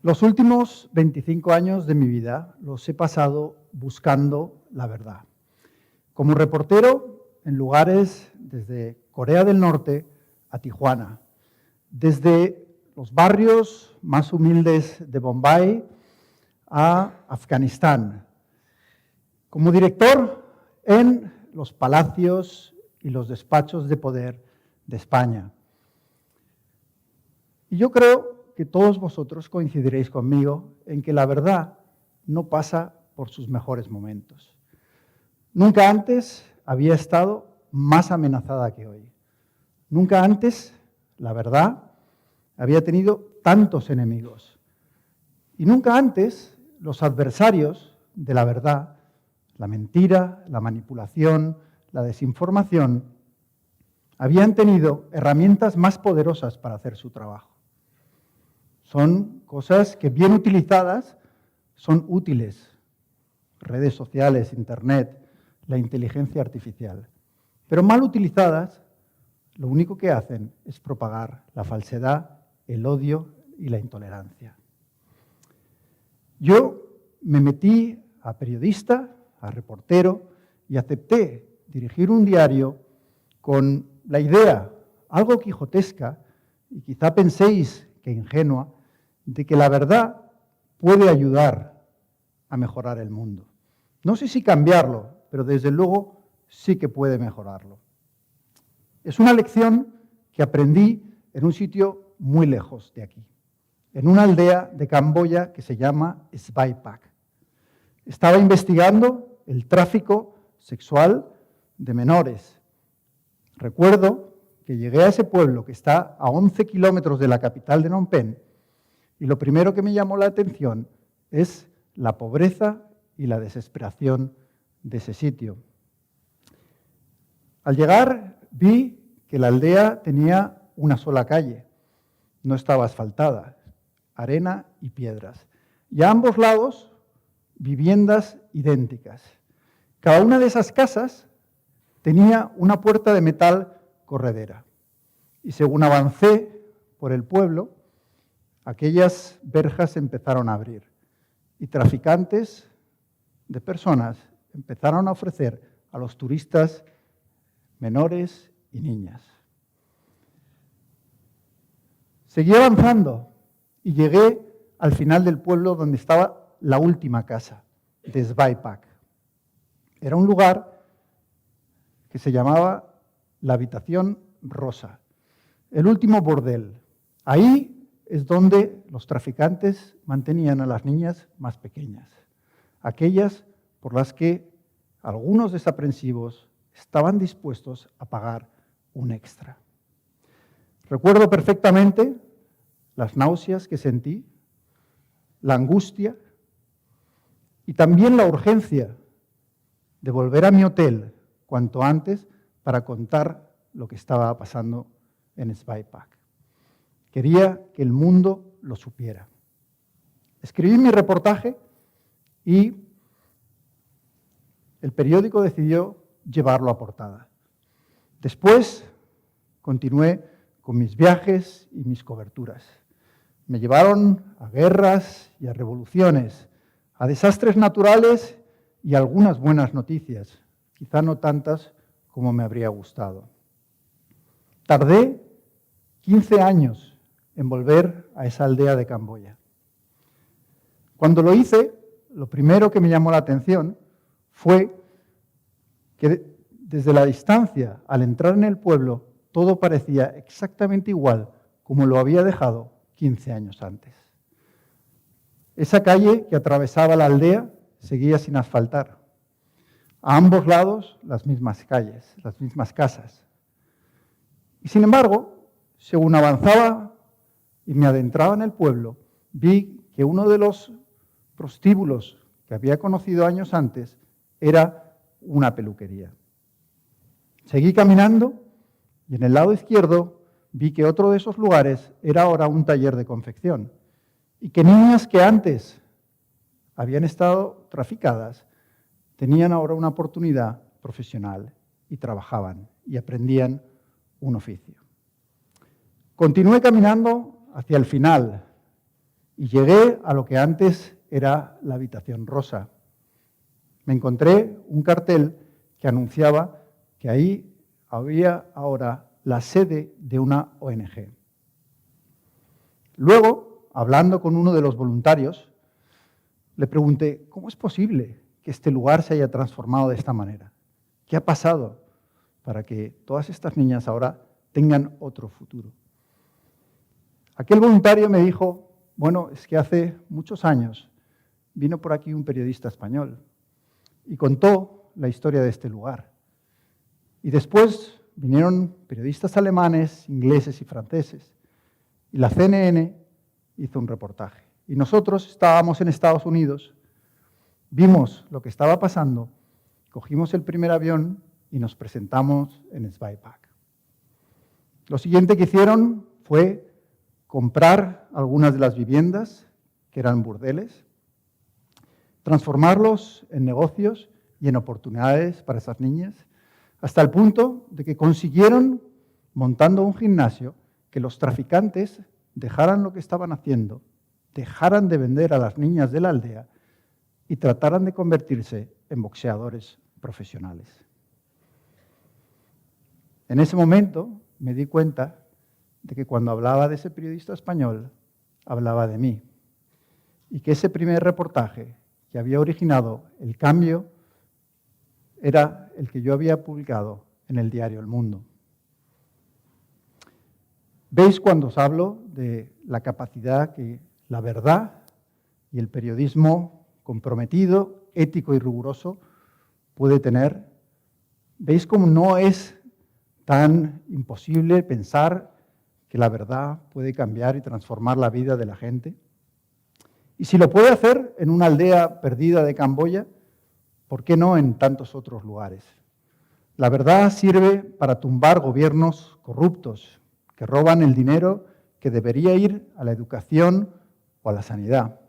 Los últimos 25 años de mi vida los he pasado buscando la verdad. Como reportero en lugares desde Corea del Norte a Tijuana, desde los barrios más humildes de Bombay a Afganistán, como director en los palacios y los despachos de poder de España. Y yo creo que todos vosotros coincidiréis conmigo en que la verdad no pasa por sus mejores momentos. Nunca antes había estado más amenazada que hoy. Nunca antes, la verdad, había tenido tantos enemigos. Y nunca antes los adversarios de la verdad, la mentira, la manipulación, la desinformación, habían tenido herramientas más poderosas para hacer su trabajo. Son cosas que bien utilizadas son útiles. Redes sociales, internet, la inteligencia artificial. Pero mal utilizadas, lo único que hacen es propagar la falsedad, el odio y la intolerancia. Yo me metí a periodista, a reportero, y acepté dirigir un diario con la idea, algo quijotesca, y quizá penséis que ingenua, de que la verdad puede ayudar a mejorar el mundo. No sé si cambiarlo, pero desde luego sí que puede mejorarlo. Es una lección que aprendí en un sitio muy lejos de aquí, en una aldea de Camboya que se llama Svay Pak. Estaba investigando el tráfico sexual de menores. Recuerdo que llegué a ese pueblo que está a 11 kilómetros de la capital de Phnom Penh y lo primero que me llamó la atención es la pobreza y la desesperación de ese sitio. Al llegar vi que la aldea tenía una sola calle, no estaba asfaltada, arena y piedras. Y a ambos lados viviendas idénticas. Cada una de esas casas tenía una puerta de metal corredera. Y según avancé por el pueblo, aquellas verjas empezaron a abrir y traficantes de personas empezaron a ofrecer a los turistas menores y niñas. Seguí avanzando y llegué al final del pueblo donde estaba la última casa de Svay Pak. Era un lugar que se llamaba la Habitación Rosa, el último bordel. Ahí es donde los traficantes mantenían a las niñas más pequeñas, aquellas por las que algunos desaprensivos estaban dispuestos a pagar un extra. Recuerdo perfectamente las náuseas que sentí, la angustia y también la urgencia de volver a mi hotel cuanto antes para contar lo que estaba pasando en Svay Pak. Quería que el mundo lo supiera. Escribí mi reportaje y el periódico decidió llevarlo a portada. Después continué con mis viajes y mis coberturas. Me llevaron a guerras y a revoluciones, a desastres naturales y a algunas buenas noticias, quizá no tantas como me habría gustado. Tardé 15 años en volver a esa aldea de Camboya. Cuando lo hice, lo primero que me llamó la atención fue que desde la distancia, al entrar en el pueblo, todo parecía exactamente igual como lo había dejado 15 años antes. Esa calle que atravesaba la aldea seguía sin asfaltar. A ambos lados, las mismas calles, las mismas casas. Y sin embargo, según avanzaba y me adentraba en el pueblo, vi que uno de los prostíbulos que había conocido años antes era una peluquería. Seguí caminando y en el lado izquierdo vi que otro de esos lugares era ahora un taller de confección y que niñas que antes habían estado traficadas tenían ahora una oportunidad profesional y trabajaban y aprendían un oficio. Continué caminando hacia el final y llegué a lo que antes era la habitación rosa. Me encontré un cartel que anunciaba que ahí había ahora la sede de una ONG. Luego, hablando con uno de los voluntarios, le pregunté, ¿cómo es posible que este lugar se haya transformado de esta manera? ¿Qué ha pasado para que todas estas niñas ahora tengan otro futuro? Aquel voluntario me dijo, bueno, es que hace muchos años vino por aquí un periodista español y contó la historia de este lugar. Y después vinieron periodistas alemanes, ingleses y franceses. Y la CNN hizo un reportaje. Y nosotros estábamos en Estados Unidos, vimos lo que estaba pasando, cogimos el primer avión y nos presentamos en Sveipack. Lo siguiente que hicieron fue comprar algunas de las viviendas, que eran burdeles, transformarlos en negocios y en oportunidades para esas niñas, hasta el punto de que consiguieron, montando un gimnasio, que los traficantes dejaran lo que estaban haciendo, dejaran de vender a las niñas de la aldea y trataran de convertirse en boxeadores profesionales. En ese momento me di cuenta de que cuando hablaba de ese periodista español, hablaba de mí, y que ese primer reportaje que había originado el cambio era el que yo había publicado en el diario El Mundo. ¿Veis cuando os hablo de la capacidad que la verdad y el periodismo comprometido, ético y riguroso puede tener? ¿Veis cómo no es tan imposible pensar que la verdad puede cambiar y transformar la vida de la gente? Y si lo puede hacer en una aldea perdida de Camboya, ¿por qué no en tantos otros lugares? La verdad sirve para tumbar gobiernos corruptos que roban el dinero que debería ir a la educación o a la sanidad.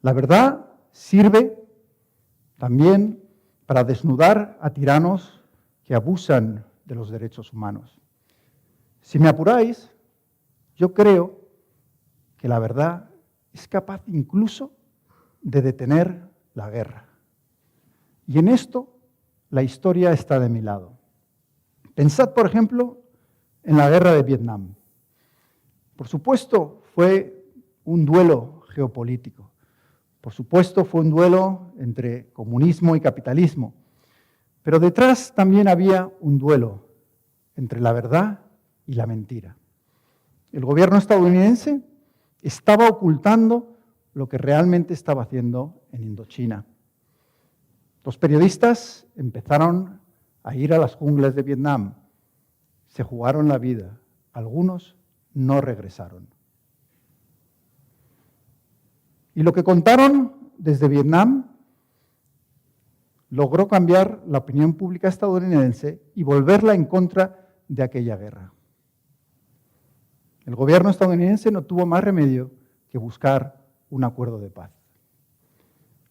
La verdad sirve también para desnudar a tiranos que abusan de los derechos humanos. Si me apuráis, yo creo que la verdad es capaz incluso de detener la guerra. Y en esto la historia está de mi lado. Pensad, por ejemplo, en la guerra de Vietnam. Por supuesto, fue un duelo geopolítico. Por supuesto, fue un duelo entre comunismo y capitalismo. Pero detrás también había un duelo entre la verdad y la mentira. El gobierno estadounidense estaba ocultando lo que realmente estaba haciendo en Indochina. Los periodistas empezaron a ir a las junglas de Vietnam, se jugaron la vida, algunos no regresaron. Y lo que contaron desde Vietnam logró cambiar la opinión pública estadounidense y volverla en contra de aquella guerra. El gobierno estadounidense no tuvo más remedio que buscar un acuerdo de paz.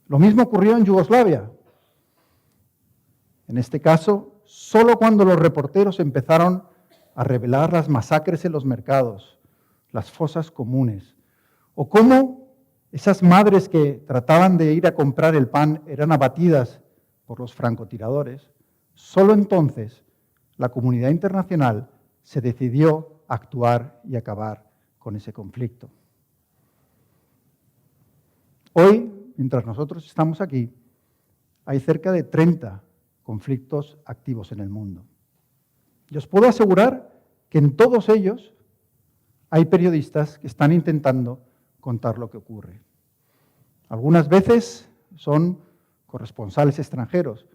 Lo mismo ocurrió en Yugoslavia. En este caso, solo cuando los reporteros empezaron a revelar las masacres en los mercados, las fosas comunes, o cómo esas madres que trataban de ir a comprar el pan eran abatidas por los francotiradores, solo entonces la comunidad internacional se decidió a actuar y acabar con ese conflicto. Hoy, mientras nosotros estamos aquí, hay cerca de 30 conflictos activos en el mundo. Y os puedo asegurar que en todos ellos hay periodistas que están intentando contar lo que ocurre. Algunas veces son corresponsales extranjeros,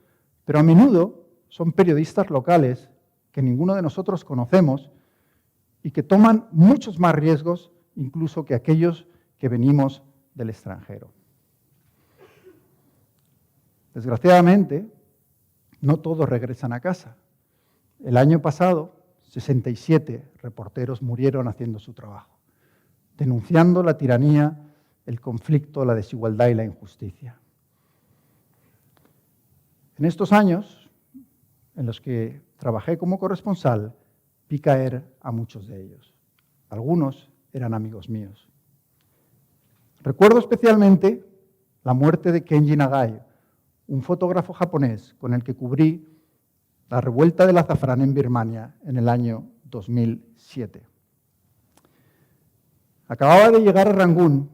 pero a menudo son periodistas locales que ninguno de nosotros conocemos y que toman muchos más riesgos incluso que aquellos que venimos del extranjero. Desgraciadamente, no todos regresan a casa. El año pasado, 67 reporteros murieron haciendo su trabajo, denunciando la tiranía, el conflicto, la desigualdad y la injusticia. En estos años, en los que trabajé como corresponsal, vi caer a muchos de ellos. Algunos eran amigos míos. Recuerdo especialmente la muerte de Kenji Nagai, un fotógrafo japonés con el que cubrí la revuelta del azafrán en Birmania en el año 2007. Acababa de llegar a Rangún,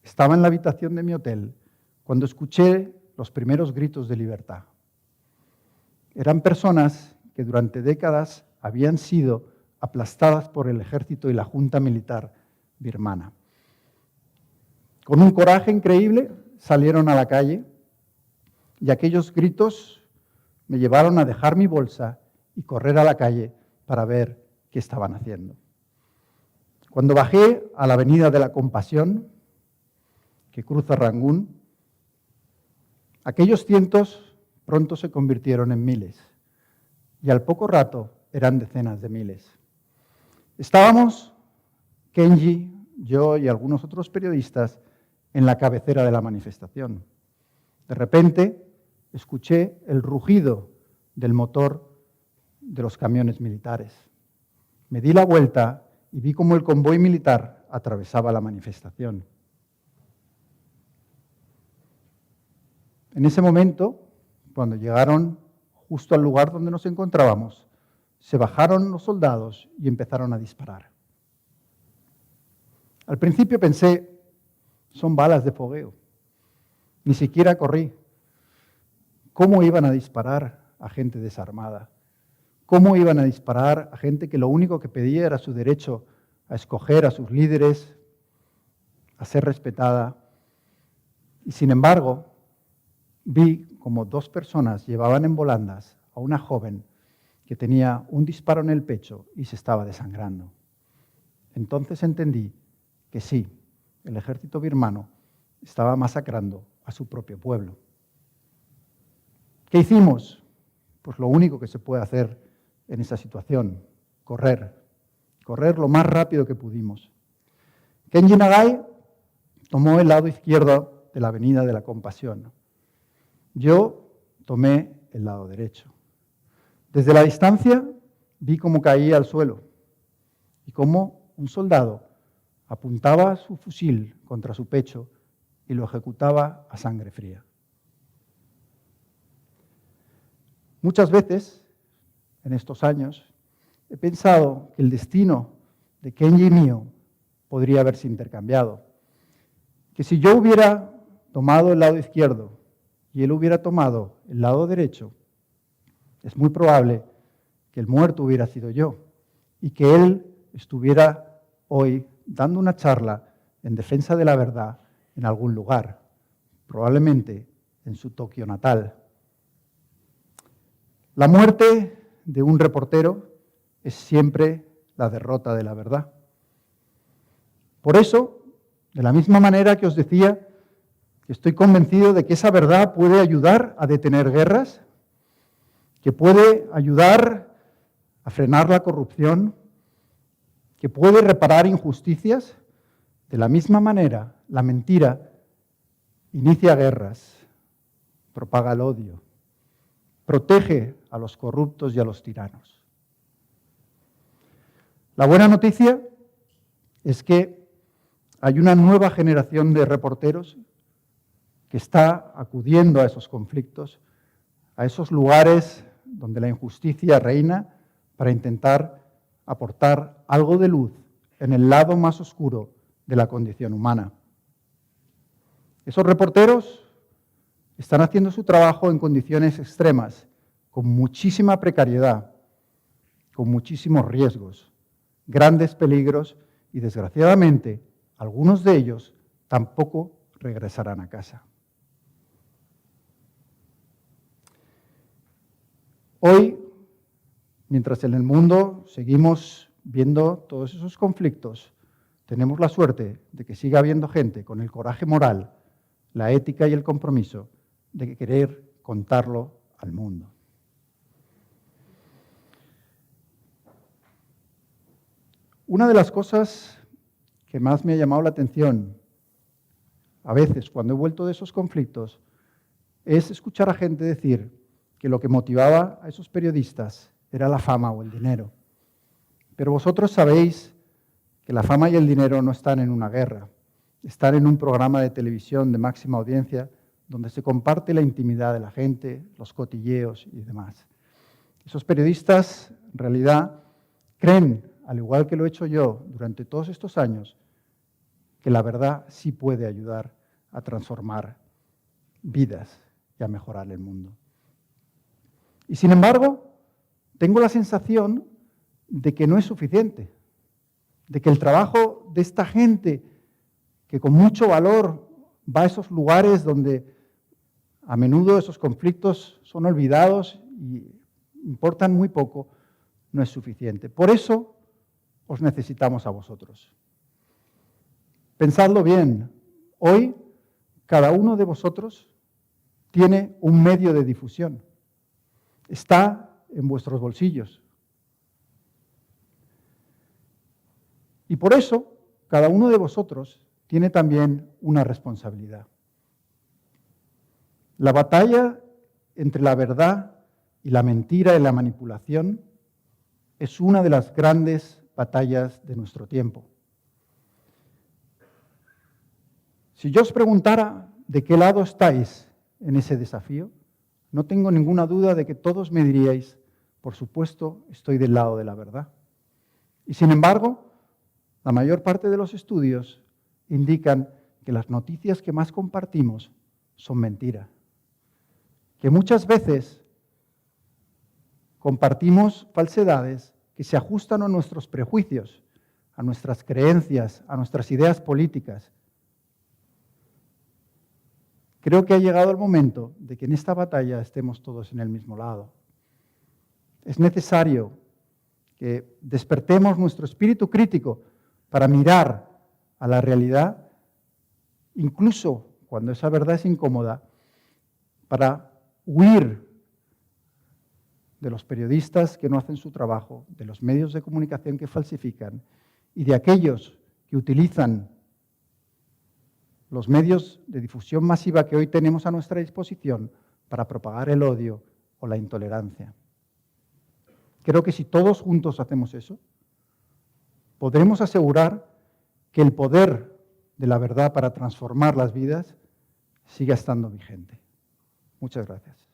estaba en la habitación de mi hotel, cuando escuché los primeros gritos de libertad. Eran personas que durante décadas habían sido aplastadas por el ejército y la junta militar birmana. Con un coraje increíble salieron a la calle y aquellos gritos me llevaron a dejar mi bolsa y correr a la calle para ver qué estaban haciendo. Cuando bajé a la Avenida de la Compasión, que cruza Rangún, aquellos cientos pronto se convirtieron en miles y al poco rato eran decenas de miles. Estábamos, Kenji, yo y algunos otros periodistas, en la cabecera de la manifestación. De repente, escuché el rugido del motor de los camiones militares. Me di la vuelta y vi cómo el convoy militar atravesaba la manifestación. En ese momento, cuando llegaron justo al lugar donde nos encontrábamos, se bajaron los soldados y empezaron a disparar. Al principio pensé, son balas de fogueo. Ni siquiera corrí. ¿Cómo iban a disparar a gente desarmada? ¿Cómo iban a disparar a gente que lo único que pedía era su derecho a escoger a sus líderes, a ser respetada? Y sin embargo, vi como 2 personas llevaban en volandas a una joven que tenía un disparo en el pecho y se estaba desangrando. Entonces entendí que sí, el ejército birmano estaba masacrando a su propio pueblo. ¿Qué hicimos? Pues lo único que se puede hacer en esa situación, correr lo más rápido que pudimos. Kenji Nagai tomó el lado izquierdo de la Avenida de la Compasión. Yo tomé el lado derecho. Desde la distancia vi cómo caía al suelo y cómo un soldado apuntaba su fusil contra su pecho y lo ejecutaba a sangre fría. Muchas veces, en estos años, he pensado que el destino de Kenji y mío podría haberse intercambiado. Que si yo hubiera tomado el lado izquierdo y él hubiera tomado el lado derecho, es muy probable que el muerto hubiera sido yo y que él estuviera hoy dando una charla en defensa de la verdad en algún lugar, probablemente en su Tokio natal. La muerte de un reportero es siempre la derrota de la verdad. Por eso, de la misma manera que os decía, que estoy convencido de que esa verdad puede ayudar a detener guerras, que puede ayudar a frenar la corrupción, que puede reparar injusticias, de la misma manera la mentira inicia guerras, propaga el odio, protege a los corruptos y a los tiranos. La buena noticia es que hay una nueva generación de reporteros que está acudiendo a esos conflictos, a esos lugares donde la injusticia reina, para intentar aportar algo de luz en el lado más oscuro de la condición humana. Esos reporteros están haciendo su trabajo en condiciones extremas, con muchísima precariedad, con muchísimos riesgos, grandes peligros y, desgraciadamente, algunos de ellos tampoco regresarán a casa. Hoy, mientras en el mundo seguimos viendo todos esos conflictos, tenemos la suerte de que siga habiendo gente con el coraje moral, la ética y el compromiso de querer contarlo al mundo. Una de las cosas que más me ha llamado la atención, a veces cuando he vuelto de esos conflictos, es escuchar a gente decir que lo que motivaba a esos periodistas era la fama o el dinero. Pero vosotros sabéis que la fama y el dinero no están en una guerra, estar en un programa de televisión de máxima audiencia donde se comparte la intimidad de la gente, los cotilleos y demás. Esos periodistas, en realidad, creen, al igual que lo he hecho yo durante todos estos años, que la verdad sí puede ayudar a transformar vidas y a mejorar el mundo. Y sin embargo, tengo la sensación de que no es suficiente, de que el trabajo de esta gente que con mucho valor va a esos lugares donde a menudo esos conflictos son olvidados y importan muy poco, no es suficiente. Por eso os necesitamos a vosotros. Pensadlo bien, hoy cada uno de vosotros tiene un medio de difusión. Está en vuestros bolsillos. Y por eso, cada uno de vosotros tiene también una responsabilidad. La batalla entre la verdad y la mentira y la manipulación es una de las grandes batallas de nuestro tiempo. Si yo os preguntara de qué lado estáis en ese desafío, no tengo ninguna duda de que todos me diríais, por supuesto, estoy del lado de la verdad. Y sin embargo, la mayor parte de los estudios indican que las noticias que más compartimos son mentira. Que muchas veces compartimos falsedades que se ajustan a nuestros prejuicios, a nuestras creencias, a nuestras ideas políticas. Creo que ha llegado el momento de que en esta batalla estemos todos en el mismo lado. Es necesario que despertemos nuestro espíritu crítico para mirar a la realidad, incluso cuando esa verdad es incómoda, para huir de los periodistas que no hacen su trabajo, de los medios de comunicación que falsifican y de aquellos que utilizan los medios de difusión masiva que hoy tenemos a nuestra disposición para propagar el odio o la intolerancia. Creo que si todos juntos hacemos eso, podremos asegurar que el poder de la verdad para transformar las vidas siga estando vigente. Muchas gracias.